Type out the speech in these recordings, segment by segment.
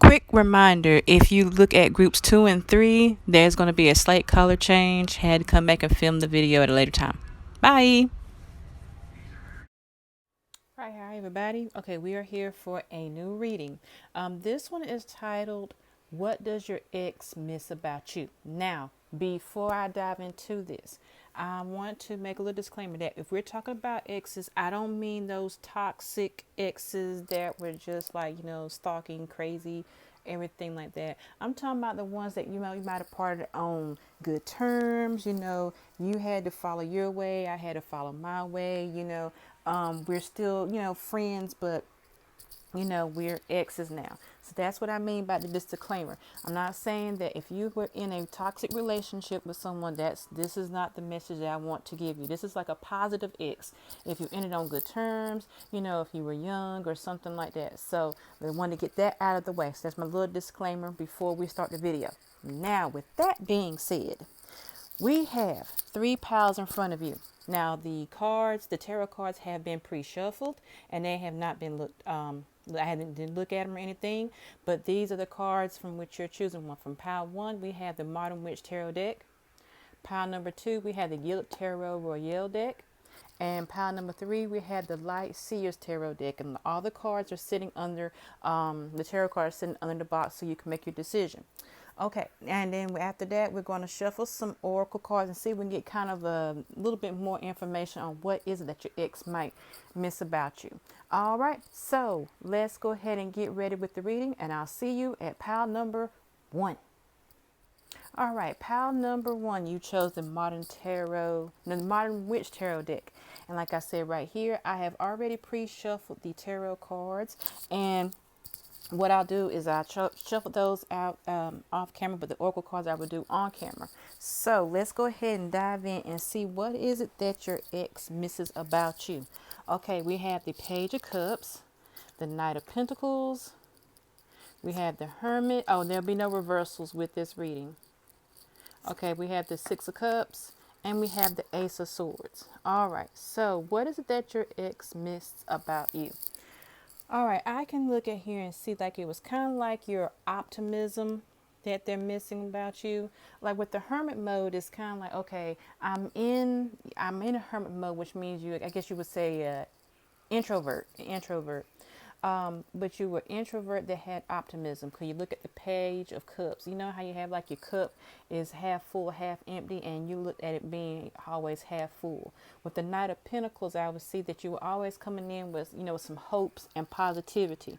Quick reminder, if you look at groups 2 and 3, there's going to be a slight color change. Had to come back and film the video at a later time. Bye. Hi everybody. Okay, we are here for a new reading. This one is titled, What Does Your Ex Miss About You? Now, before I dive into this, I want to make a little disclaimer that if we're talking about exes, I don't mean those toxic exes that were just like, stalking, crazy, everything like that. I'm talking about the ones that you might have parted on good terms. You had to follow your way, I had to follow my way. We're still friends, but we're exes now. So that's what I mean by this disclaimer. I'm not saying that if you were in a toxic relationship with someone, this is not the message that I want to give you. This is like a positive ex. If you ended on good terms, if you were young or something like that. So we want to get that out of the way. So that's my little disclaimer before we start the video. Now, with that being said, we have 3 piles in front of you. Now the tarot cards have been pre-shuffled and they have not been looked. I didn't look at them or anything, but these are the cards from which you're choosing one. From pile 1, we have the Modern Witch Tarot deck. Pile number 2, we have the Gilded Tarot Royale deck. And pile number 3, we have the Light Seers Tarot deck. And all the cards are sitting under, the tarot cards sitting under the box so you can make your decision. Okay, and then after that, we're going to shuffle some oracle cards and see if we can get kind of a little bit more information on what is it that your ex might miss about you. All right, so let's go ahead and get ready with the reading, and I'll see you at pile number 1. All right, pile number 1, you chose the Modern Witch Tarot deck. And like I said right here, I have already pre-shuffled the tarot cards, and what I'll do is I shuffle those out off camera, but the oracle cards I will do on camera. So let's go ahead and dive in and see what is it that your ex misses about you. Okay, we have the Page of Cups, the Knight of Pentacles, we have the Hermit. Oh, there'll be no reversals with this reading. Okay, we have the Six of Cups, and we have the Ace of Swords. All right, so what is it that your ex missed about you? All right, I can look at here and see like it was kind of like your optimism that they're missing about you. Like with the hermit mode, it's kind of like, okay, I'm in a hermit mode, which means I guess you would say introvert. But you were introvert that had optimism. Because you look at the Page of Cups, you know how you have like your cup is half full, half empty, and you look at it being always half full. With the Knight of Pentacles, I would see that you were always coming in with, some hopes and positivity.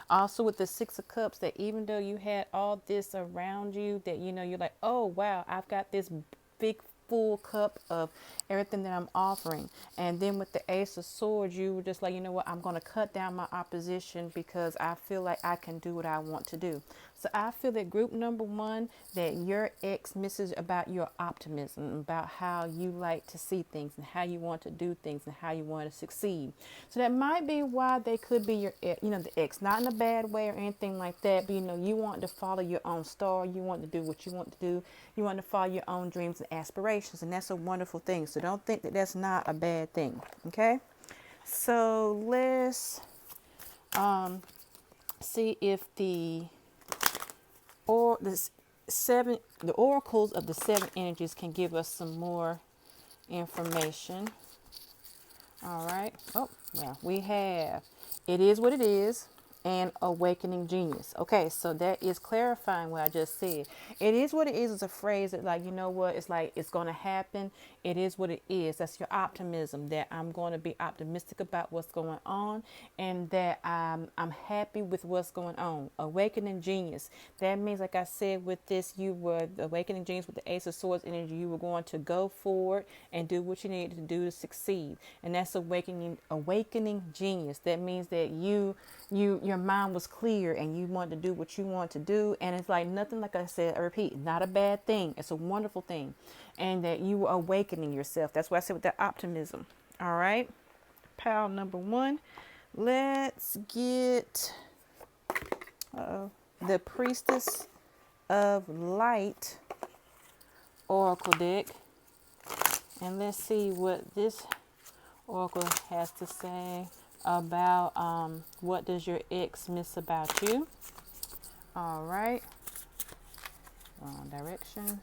Also with the Six of Cups, that even though you had all this around you, that, you're like, oh, wow, I've got this big full cup of everything that I'm offering. And then with the Ace of Swords, you were just like, you know what, I'm going to cut down my opposition because I feel like I can do what I want to do. So I feel that group number 1, that your ex misses about your optimism, about how you like to see things and how you want to do things and how you want to succeed. So that might be why they could be your, the ex, not in a bad way or anything like that, but you want to follow your own star. You want to do what you want to do. You want to follow your own dreams and aspirations, and that's a wonderful thing. So don't think that that's not a bad thing. Okay, so let's see if the oracles of the 7 energies can give us some more information. All right. Oh, well, we have It Is What It Is and Awakening Genius. Okay, so that is clarifying what I just said. It is what it is a phrase that, like, it's like it's going to happen. It is what it is. That's your optimism, that I'm going to be optimistic about what's going on, and that I'm happy with what's going on. Awakening Genius. That means, like I said, with this, you were the Awakening Genius with the Ace of Swords energy. You were going to go forward and do what you needed to do to succeed, and that's awakening genius. That means that your mind was clear and you wanted to do what you want to do, and it's like nothing, like I said, I repeat, not a bad thing. It's a wonderful thing, and that you were awakening yourself. That's what I said with that optimism. All right, pile number 1. Let's get the Priestess of Light oracle deck, and let's see what this oracle has to say about what does your ex miss about you. All right. Wrong direction.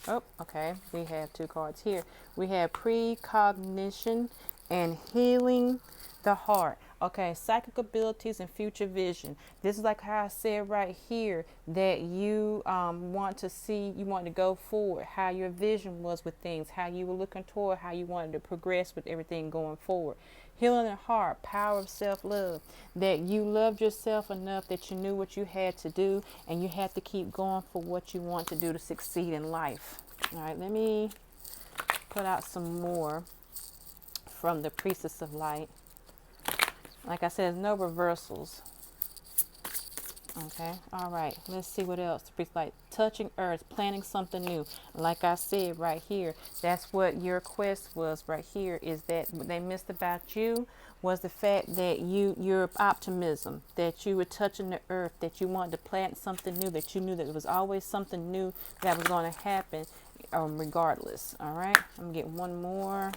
Oh, okay. We have two cards here. We have precognition and healing the heart. Okay, psychic abilities and future vision. This is like how I said right here that you want to see, you want to go forward, how your vision was with things, how you were looking toward, how you wanted to progress with everything going forward. Healing the heart, power of self-love, that you loved yourself enough that you knew what you had to do and you had to keep going for what you want to do to succeed in life. All right, let me put out some more from the Priestess of Light. Like I said, there's no reversals. Okay, all right, let's see what else. The priest like touching earth, planning something new. Like I said right here, that's what your quest was right here, is that what they missed about you was the fact that your optimism, that you were touching the earth, that you wanted to plant something new, that you knew that there was always something new that was going to happen regardless. All right, I'm gonna get one more.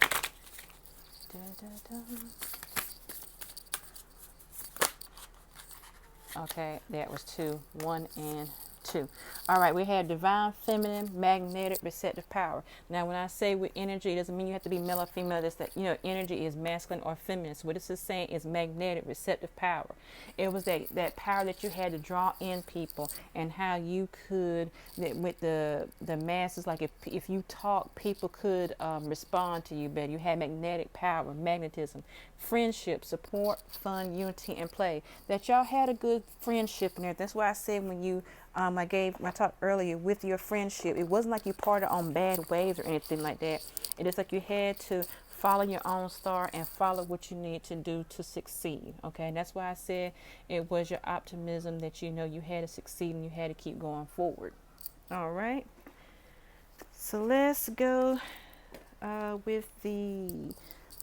Okay, that was 2, 1 and 2. All right, we have divine feminine, magnetic, receptive power. Now, when I say with energy, it doesn't mean you have to be male or female. It's that, you know, energy is masculine or feminine. So what this is saying is magnetic, receptive power. It was that power that you had to draw in people, and how you could, with the masses, like if you talk, people could respond to you better. You had magnetic power, magnetism, friendship, support, fun, unity, and play. That y'all had a good friendship in there. That's why I said when you I talked earlier with your friendship, it wasn't like you parted on bad waves or anything like that. It is like you had to follow your own star and follow what you need to do to succeed. Okay, and that's why I said it was your optimism that you know you had to succeed and you had to keep going forward. All right, so let's go with the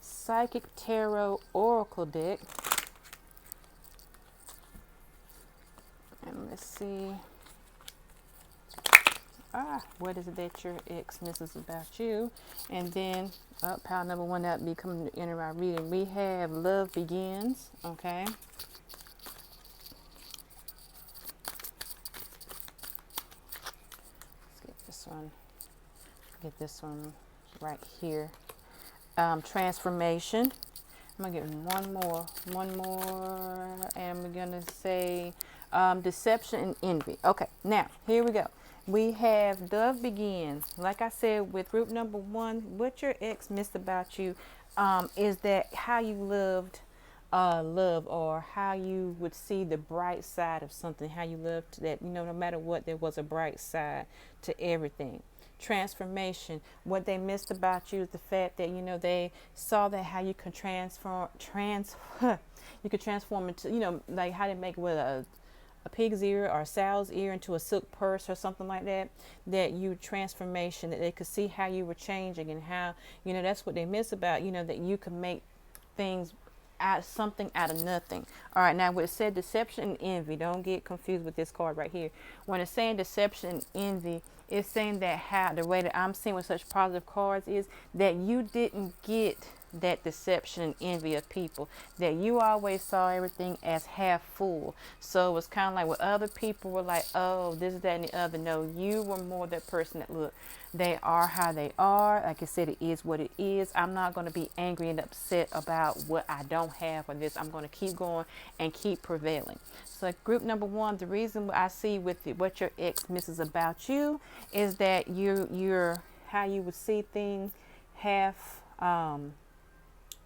Psychic Tarot Oracle deck, and let's see. What is it that your ex misses about you? And then pile number 1 that be coming to enter our reading. We have love begins. Okay. Let's get this one. Get this one right here. Transformation. I'm gonna get one more, and we're gonna say deception and envy. Okay, now here we go. We have love begins. Like I said, with group number 1, what your ex missed about you is that how you loved love, or how you would see the bright side of something, how you loved that, you know, no matter what, there was a bright side to everything. Transformation, what they missed about you is the fact that, you know, they saw that how you can you could transform into, you know, like how they make with a pig's ear or a sow's ear into a silk purse or something like that, that you transformation, that they could see how you were changing, and how, you know, that's what they miss about, you know, that you can make things something out of nothing. All right, now when it said deception and envy, don't get confused with this card right here. When it's saying deception and envy, it's saying that how the way that I'm seeing with such positive cards is that you didn't get that deception and envy of people, that you always saw everything as half full. So it was kind of like when other people were like, oh, this, that, and the other. No, you were more that person that, look, they are how they are. Like I said, it is what it is. I'm not going to be angry and upset about what I don't have or this. I'm going to keep going and keep prevailing. So group number 1, the reason I see with what your ex misses about you is that you're how you would see things half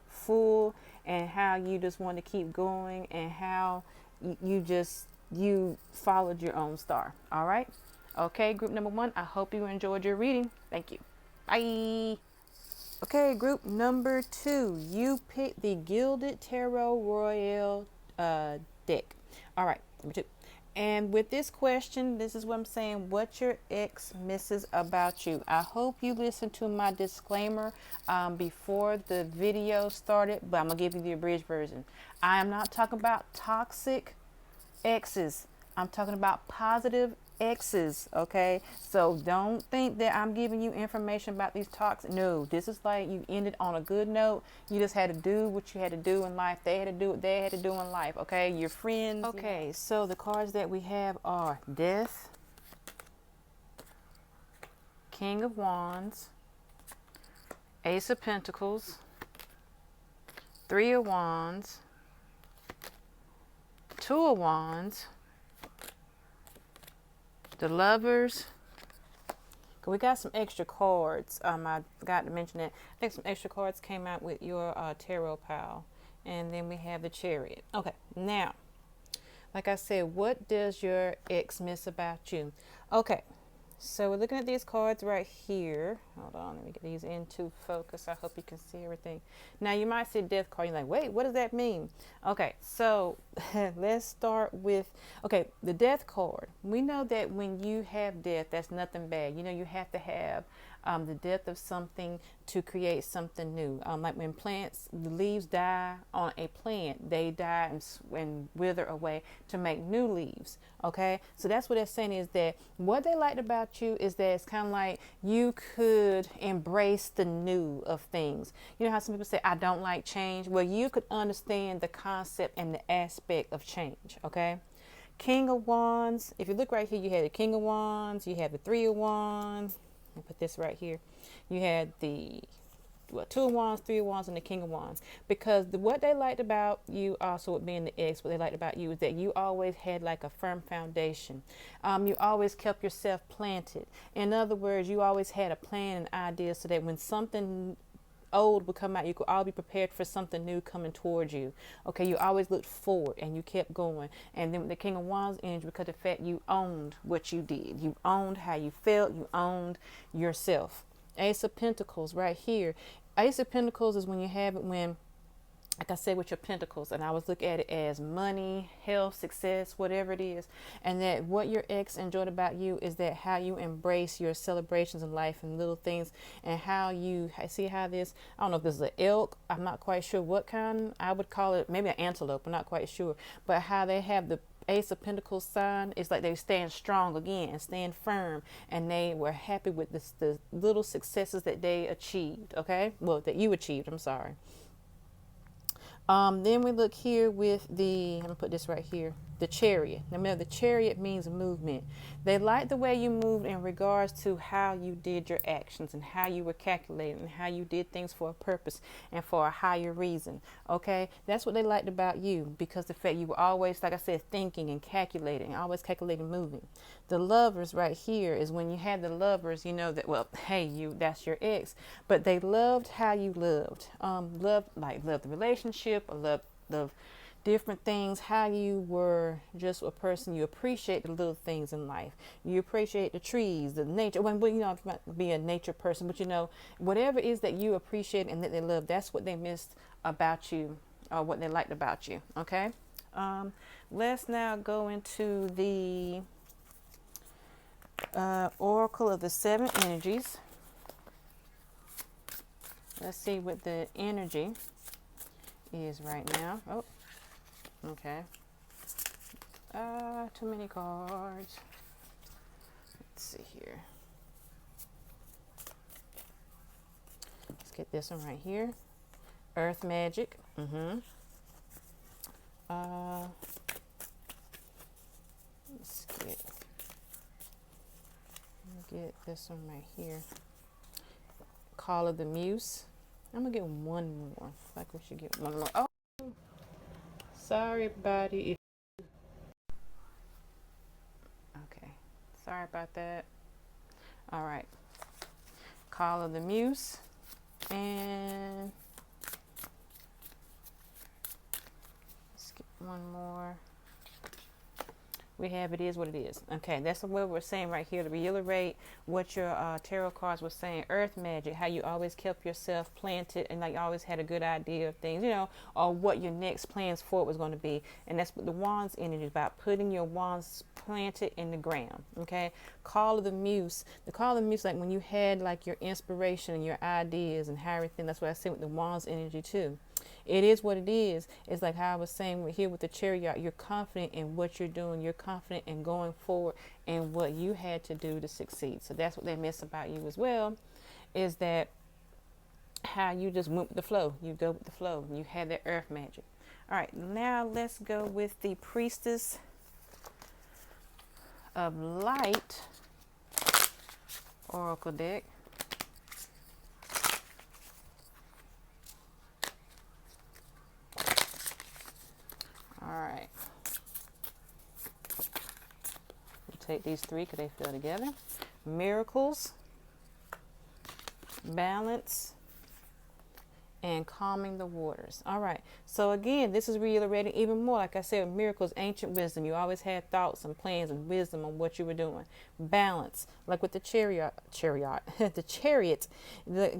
full, and how you just want to keep going, and how you followed your own star. All right. Okay, group number 1, I hope you enjoyed your reading. Thank you. Bye. Okay, group number 2, you picked the Gilded Tarot Royale deck. All right, number 2. And with this question, this is what I'm saying, what your ex misses about you. I hope you listened to my disclaimer before the video started, but I'm going to give you the abridged version. I am not talking about toxic exes. I'm talking about positive exes, okay? So don't think that I'm giving you information about these talks. No, this is like you ended on a good note. You just had to do what you had to do in life. They had to do what they had to do in life, okay? Your friends. Okay, so the cards that we have are Death, King of Wands, Ace of Pentacles, Three of Wands, Two of Wands, the Lovers. We got some extra cards. I forgot to mention that. I think some extra cards came out with your tarot pile. And then we have the Chariot. Okay, now, like I said, what does your ex miss about you? Okay, so we're looking at these cards right here. Hold on, let me get these into focus. I hope you can see everything. Now, you might see a death card. You're like, wait, what does that mean? Okay, so let's start with, okay, the death card. We know that when you have death, that's nothing bad. You know, you have to have the death of something to create something new. Like when plants, the leaves die on a plant, they die and wither away to make new leaves. Okay, so that's what they're saying, is that what they liked about you is that it's kind of like you could embrace the new of things. You know how some people say, I don't like change? Well, you could understand the concept and the aspect of change. Okay, King of Wands. If you look right here, you had the King of Wands, you have the Three of Wands. I'll put this right here. You had the Two of Wands, Three of Wands, and the King of Wands. Because what they liked about you, also with being the ex, what they liked about you is that you always had like a firm foundation. You always kept yourself planted. In other words, you always had a plan and idea so that when something old would come out, you could all be prepared for something new coming towards you. Okay, you always looked forward and you kept going. And then with the King of Wands energy, because of the fact you owned what you did, you owned how you felt, you owned yourself. Ace of Pentacles right here. Ace of Pentacles is when you have it when, like I said, with your pentacles, and I was looking at it as money, health, success, whatever it is, and that what your ex enjoyed about you is that how you embrace your celebrations in life and little things, and how you see how this, I don't know if this is an elk, I'm not quite sure what kind, I would call it maybe an antelope, I'm not quite sure, but how they have the Ace of Pentacles sign, it's like they stand strong again and stand firm, and they were happy with the little successes that they achieved. Okay, well, that you achieved, I'm sorry. Then we look here with I'm gonna put this right here, the Chariot. Now remember, the Chariot means movement. They like the way you moved in regards to how you did your actions and how you were calculating and how you did things for a purpose and for a higher reason. Okay, that's what they liked about you, because the fact you were always, like I said, thinking and calculating, always calculating, moving. The Lovers right here is when you had the Lovers, you know that, well, hey, that's your ex, but they loved how you loved. Loved the relationship, or loved the different things, how you were just a person. You appreciate the little things in life. You appreciate the trees, the nature. Well, you know, if you might be a nature person, but you know, whatever it is that you appreciate and that they love, that's what they missed about you, or what they liked about you. Okay, let's now go into the Oracle of the Seven Energies. Let's see what the energy is right now. Oh, okay. Too many cards. Let's see here. Let's get this one right here. Earth Magic. Let's get this one right here. Call of the Muse. I'm gonna get one more. I think we should get one more. Oh, sorry, everybody. Okay, sorry about that. All right, Call of the Muse, and let's get one more. We have It Is What It Is. Okay, that's what we're saying right here to reiterate what your tarot cards were saying. Earth Magic, how you always kept yourself planted and like you always had a good idea of things, you know, or what your next plans for it was going to be. And that's what the Wands energy is about, putting your wands planted in the ground. Okay, Call of the Muse. The Call of the Muse, like when you had like your inspiration and your ideas and how everything, that's what I said with the Wands energy too. It is what it is. It's like how I was saying we're here with the chariot. You're confident in what you're doing. You're confident in going forward and what you had to do to succeed. So that's what they miss about you as well, is that how you just went with the flow. You go with the flow. You had that earth magic. All right, now let's go with the Priestess of Light Oracle deck. All right. We'll take these three because they fell together. Miracles, balance, and calming the waters. All right. So again, this is reiterating even more. Like I said, miracles, ancient wisdom. You always had thoughts and plans and wisdom on what you were doing. Balance, like with the chariot, the chariots.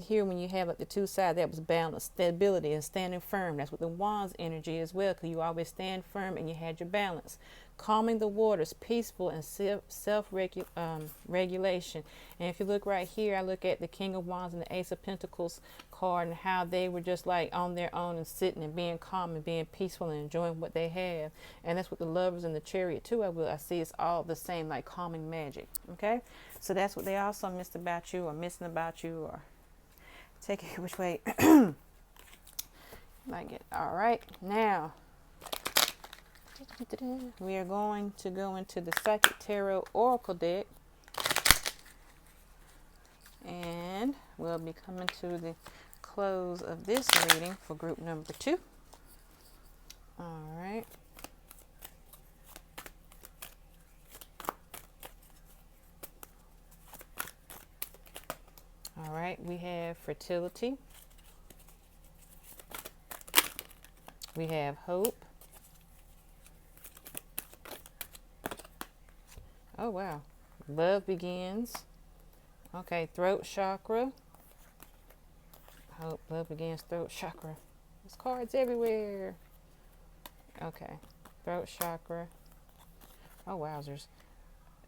Here, when you have like the two sides, that was balance, stability, and standing firm. That's what the wands energy as well, because you always stand firm and you had your balance. Calming the waters, peaceful and self-regulation. And if you look right here, I look at the King of Wands and the Ace of Pentacles card and how they were just like on their own and sitting and being calm and being peaceful and enjoying what they have. And that's what the Lovers and the Chariot too. I see it's all the same, like calming magic. Okay, so that's what they also missed about you, or missing about you, or take it which way. Like it. All right, now we are going to go into the Psychic Tarot Oracle deck, and we'll be coming to the close of this reading for group number 2. All right. All right, we have fertility. We have hope. Oh, wow. Love begins. Okay, throat chakra. Hope, love begins, throat chakra. There's cards everywhere. Okay, throat chakra. Oh, wowzers.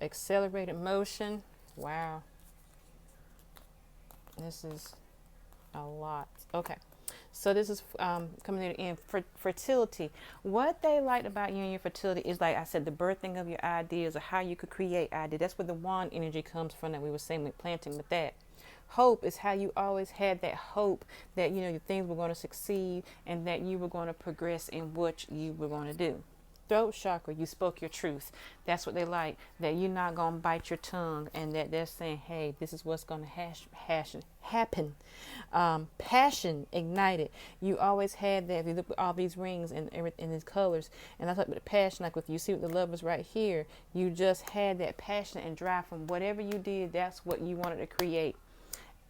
Accelerated motion. Wow. This is a lot. Okay. So this is coming in for fertility. What they liked about you and your fertility is, like I said, the birthing of your ideas, or how you could create ideas. That's where the wand energy comes from, that we were saying with planting with that. Hope is how you always had that hope that, you know, your things were going to succeed and that you were going to progress in what you were going to do. Throat chakra, you spoke your truth. That's what they like, that you're not going to bite your tongue, and that they're saying, hey, this is what's going to happen. Passion ignited. You always had that. If you look at all these rings and everything in these colors, and that's like with the passion, like with you see with the Lovers right here, you just had that passion and drive from whatever you did. That's what you wanted to create.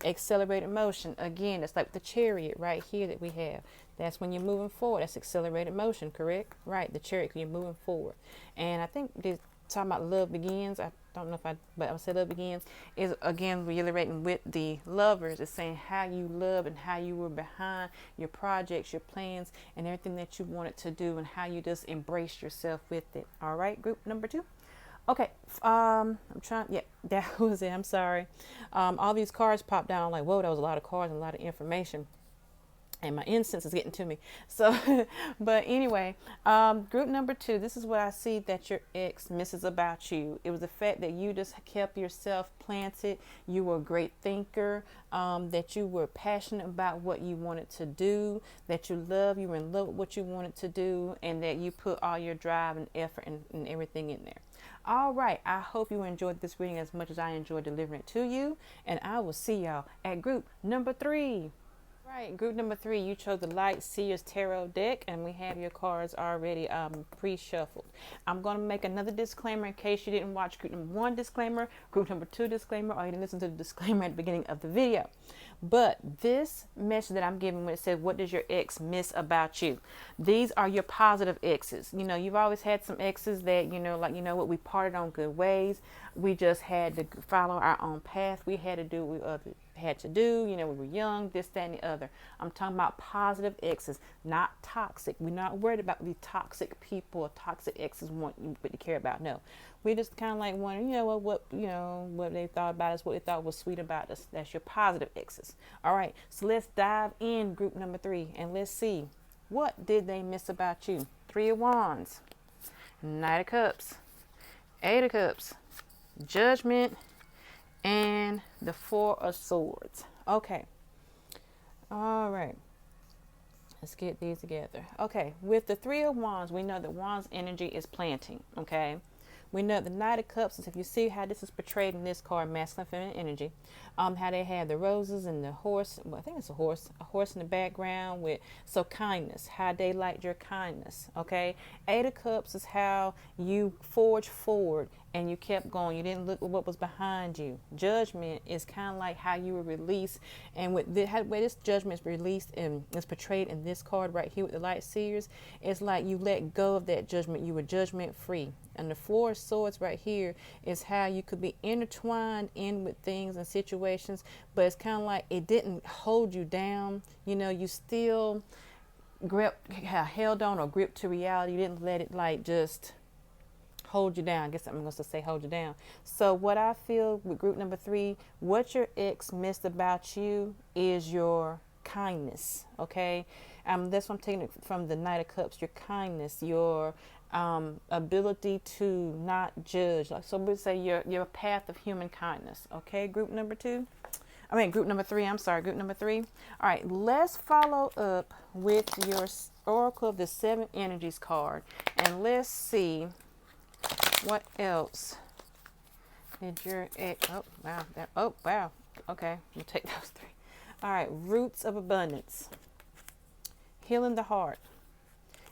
Accelerated motion, again, it's like the Chariot right here that we have. That's when you're moving forward. That's accelerated motion, correct? Right, the Chariot, you're moving forward. And I think this talking about love begins. I don't know if but I would say love begins is again reiterating with the Lovers. It's saying how you love and how you were behind your projects, your plans, and everything that you wanted to do, and how you just embraced yourself with it. All right, group number 2. Okay, I'm trying, yeah, that was it, I'm sorry. All these cards popped down, like, whoa, that was a lot of cards and a lot of information. And my incense is getting to me. So, but anyway, group number 2, this is what I see that your ex misses about you. It was the fact that you just kept yourself planted. You were a great thinker, that you were passionate about what you wanted to do, that you were in love with what you wanted to do, and that you put all your drive and effort and everything in there. All right, I hope you enjoyed this reading as much as I enjoyed delivering it to you, and I will see y'all at group number 3. Right, group number 3, you chose the Light Seers Tarot deck, and we have your cards already pre-shuffled. I'm going to make another disclaimer in case you didn't watch group number 1 disclaimer, group number 2 disclaimer, or you didn't listen to the disclaimer at the beginning of the video. But this message that I'm giving, when it says, what does your ex miss about you? These are your positive exes. You know, you've always had some exes that, you know, like, you know what, we parted on good ways. We just had to follow our own path. We had to do what we had to do. You know, we were young, this, that, and the other. I'm talking about positive exes, not toxic. We're not worried about the toxic people or toxic exes want you to care about. No, we just kind of like wondering, you know, what they thought about us, what they thought was sweet about us. That's your positive exes. All right, so let's dive in group number 3, and let's see What did they miss about you? Three of Wands, Knight of Cups, Eight of Cups, Judgment, and the Four of Swords. Okay. All right. Let's get these together. Okay. With the Three of Wands, we know that Wands energy is planting. Okay. We know the Knight of Cups is, if you see how this is portrayed in this card, masculine, feminine energy, how they have the roses and the horse. Well, I think it's a horse in the background with, so kindness, how they liked your kindness. Okay. Eight of Cups is how you forged forward and you kept going. You didn't look at what was behind you. Judgment is kind of like how you were released, and with the way this judgment is released and is portrayed in this card right here with the light seers, it's like you let go of that judgment. You were judgment free. And the Four of Swords right here is how you could be intertwined in with things and situations, but it's kind of like it didn't hold you down. You know, you still held on or gripped to reality. You didn't let it like just hold you down. I guess I'm going to say hold you down. So what I feel with group number 3, what your ex missed about you is your kindness. Okay. That's what I'm taking it from the Knight of Cups, your kindness, your ability to not judge. Like, so we say your path of human kindness. Okay. Group number 3. I'm sorry. Group number 3. All right. Let's follow up with your Oracle of the Seven Energies card. And let's see what else did your ex, oh wow, okay, we'll take those 3. All right, roots of abundance, healing the heart,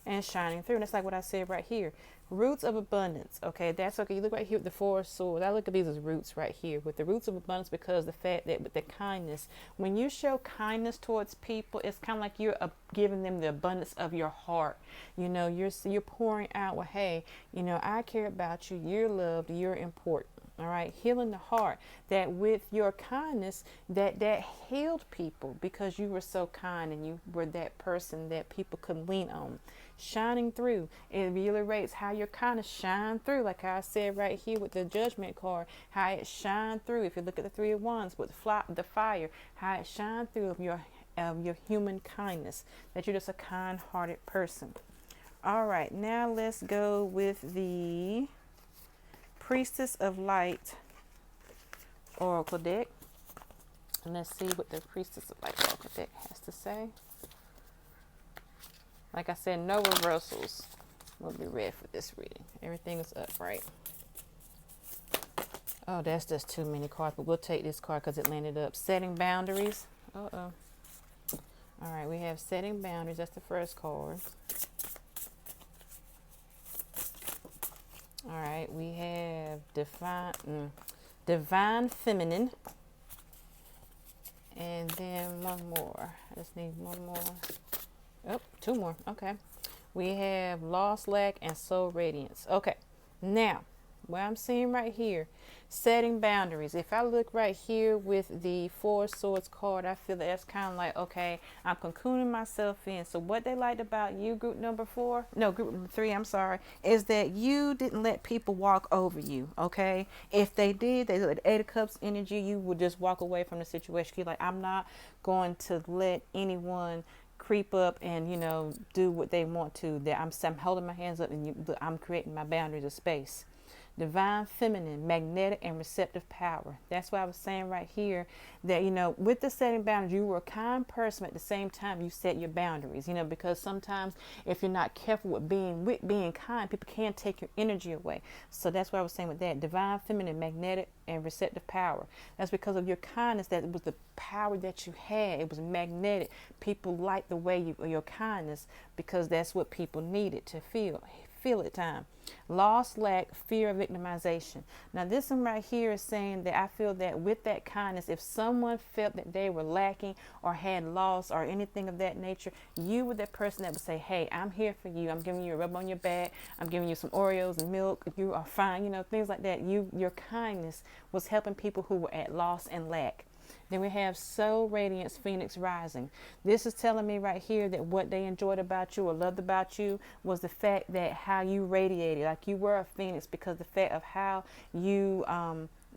and shining through. And that's like what I said right here, roots of abundance. Okay, that's okay. You look right here with the Four of Swords. I look at these as roots right here with the roots of abundance, because the fact that with the kindness, when you show kindness towards people, it's kind of like you're giving them the abundance of your heart. You know, you're pouring out, well, hey, you know, I care about you. You're loved. You're important. All right, healing the heart, that with your kindness that healed people because you were so kind and you were that person that people could lean on. Shining through, it reiterates how your kindness shine through, like I said right here with the Judgment card, how it shine through. If you look at the Three of Wands with the fire, how it shine through of your human kindness, that you're just a kind-hearted person. All right, now let's go with the Priestess of Light Oracle deck. And let's see what the Priestess of Light Oracle deck has to say. Like I said, no reversals will be read for this reading. Everything is upright. Oh, that's just too many cards, but we'll take this card because it landed up. Setting boundaries. All right, we have setting boundaries. That's the first card. All right, we have divine feminine, and then one more. I just need one more. Oh, 2 more. Okay, we have lost, lack, and soul radiance. Okay, now what I'm seeing right here, setting boundaries. If I look right here with the Four of Swords card, I feel that's kind of like, okay, I'm cocooning myself in. So what they liked about you, group number 3, I'm sorry, is that you didn't let people walk over you. Okay, if they did, they let the Eight of Cups energy, you would just walk away from the situation. You're like, I'm not going to let anyone creep up and, you know, do what they want to. That I'm holding my hands up, and I'm creating my boundaries of space. Divine feminine, magnetic and receptive power. That's why I was saying right here that, you know, with the setting boundaries, you were a kind person, but at the same time you set your boundaries, you know, because sometimes if you're not careful with being kind, people can take your energy away. So that's what I was saying with that. Divine feminine, magnetic and receptive power. That's because of your kindness, that it was the power that you had. It was magnetic. People liked the way your kindness, because that's what people needed to feel at time. Loss, lack, fear of victimization. Now this one right here is saying that I feel that with that kindness, if someone felt that they were lacking or had loss or anything of that nature, you were that person that would say, hey, I'm here for you. I'm giving you a rub on your back. I'm giving you some Oreos and milk. You are fine. You know, things like that. Your kindness was helping people who were at loss and lack. Then we have Soul Radiance, Phoenix Rising. This is telling me right here that what they enjoyed about you or loved about you was the fact that how you radiated, like you were a phoenix, because the fact of how you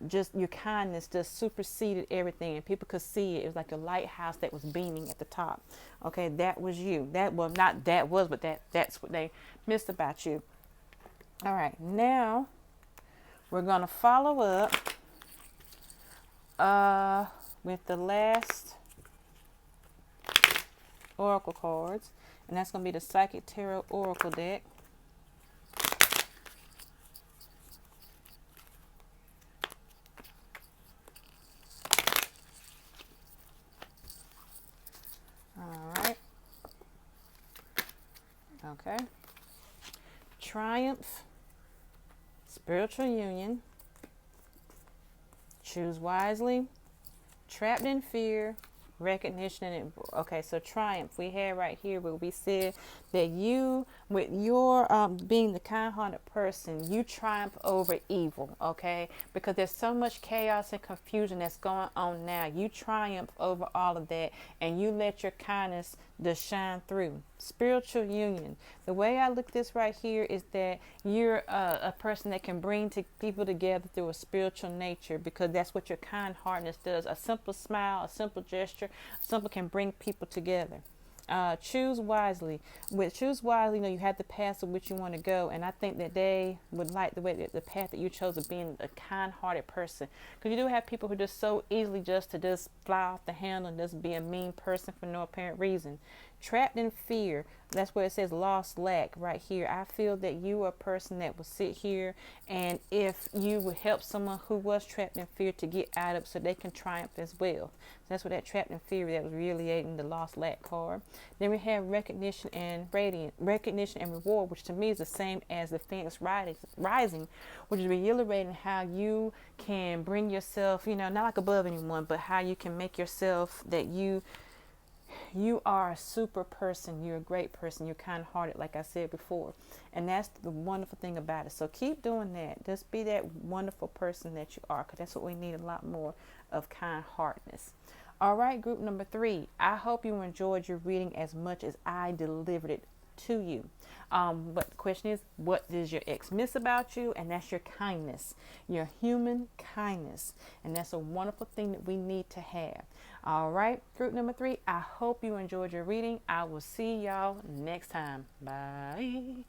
just your kindness just superseded everything, and people could see it. It was like a lighthouse that was beaming at the top. Okay, that was you. That was not that was, but that's what they missed about you. All right, now we're gonna follow up with the last oracle cards, and that's gonna be the Psychic Tarot Oracle deck. All right. Okay. Triumph, spiritual union, choose wisely, trapped in fear, recognition, and okay, so triumph we had right here where we said that you, with your being the kind-hearted person, you triumph over evil. Okay, because there's so much chaos and confusion that's going on now. You triumph over all of that, and you let your kindness just shine through. Spiritual union, the way I look at this right here is that you're a person that can bring people together through a spiritual nature, because that's what your kind-heartedness does. A simple smile, a simple gesture, simple can bring people together. Choose wisely. With choose wisely, you have the path of which you want to go, and I think that they would like the way that the path that you chose of being a kind-hearted person, because you do have people who just so easily just to just fly off the handle and just be a mean person for no apparent reason. Trapped in fear, that's where it says lost lack right here. I feel that you are a person that will sit here, and if you would help someone who was trapped in fear to get out of it so they can triumph as well. So that's what that trapped in fear, that was relating the lost lack card. Then we have recognition and recognition and reward, which to me is the same as the Phoenix rising, which is reiterating how you can bring yourself, not like above anyone, but how you can make yourself that you are a super person. You're a great person. You're kind-hearted, like I said before. And that's the wonderful thing about it. So keep doing that. Just be that wonderful person that you are, because that's what we need, a lot more of kind-heartedness. All right, group number 3. I hope you enjoyed your reading as much as I delivered it to you. But the question is, what does your ex miss about you? And that's your kindness, your human kindness. And that's a wonderful thing that we need to have. All right, group number 3, I hope you enjoyed your reading. I will see y'all next time. Bye.